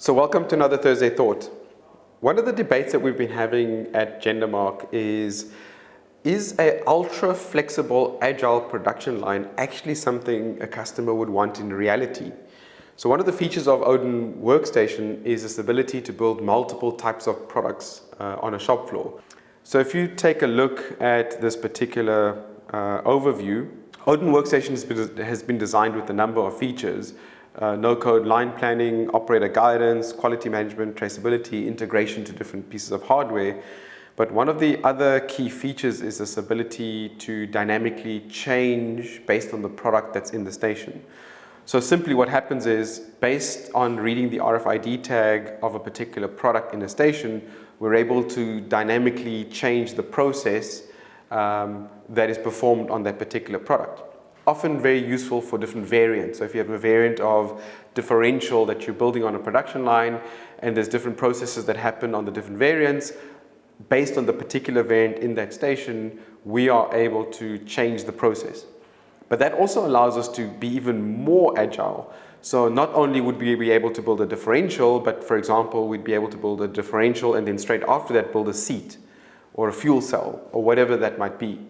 So welcome to another Thursday Thought. One of the debates that we've been having at Jendamark is a ultra flexible agile production line actually something a customer would want in reality? So one of the features of ODIN Workstation is this ability to build multiple types of products on a shop floor. So if you take a look at this particular overview, ODIN Workstation has been designed with a number of features. No-code line planning, operator guidance, quality management, traceability, integration to different pieces of hardware. But one of the other key features is this ability to dynamically change based on the product that's in the station. So simply what happens is, based on reading the RFID tag of a particular product in a station, we're able to dynamically change the process that is performed on that particular product. Often very useful for different variants. So if you have a variant of differential that you're building on a production line and there's different processes that happen on the different variants, based on the particular variant in that station, we are able to change the process. But that also allows us to be even more agile. So not only would we be able to build a differential, but for example, we'd be able to build a differential and then straight after that build a seat or a fuel cell or whatever that might be.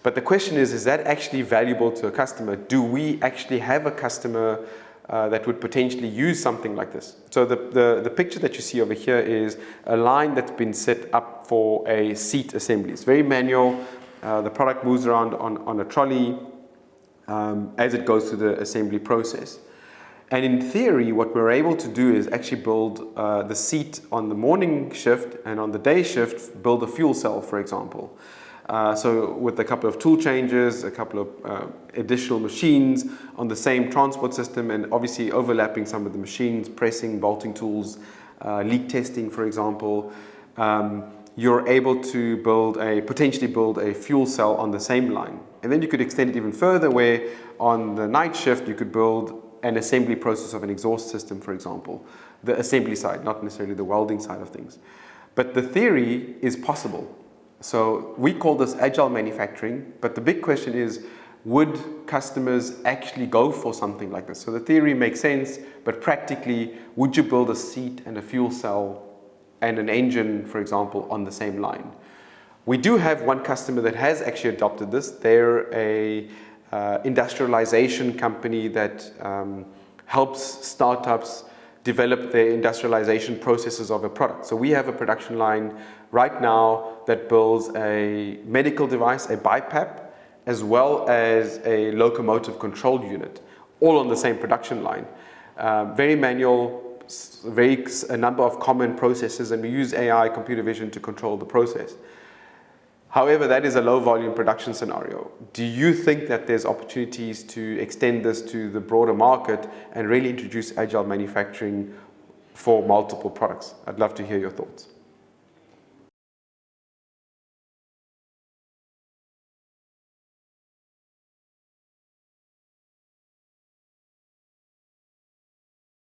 But the question is that actually valuable to a customer? Do we actually have a customer that would potentially use something like this? So the picture that you see over here is a line that's been set up for a seat assembly. It's very manual. The product moves around on a trolley as it goes through the assembly process. And in theory, what we're able to do is actually build the seat on the morning shift, and on the day shift, build a fuel cell, for example. So with a couple of tool changes, a couple of additional machines on the same transport system, and obviously overlapping some of the machines, pressing, bolting tools, leak testing, for example, you're able to potentially build a fuel cell on the same line. And then you could extend it even further, where on the night shift you could build an assembly process of an exhaust system, for example, the assembly side, not necessarily the welding side of things. But the theory is possible. So we call this agile manufacturing, but the big question is, would customers actually go for something like this? So the theory makes sense, but practically, would you build a seat and a fuel cell and an engine, for example, on the same line? We do have one customer that has actually adopted this. They're a industrialization company that helps startups develop their industrialization processes of a product. So we have a production line right now that builds a medical device, a BiPAP, as well as a locomotive control unit, all on the same production line. Very manual, a number of common processes, and we use AI, computer vision, to control the process. However, that is a low volume production scenario. Do you think that there's opportunities to extend this to the broader market and really introduce agile manufacturing for multiple products? I'd love to hear your thoughts.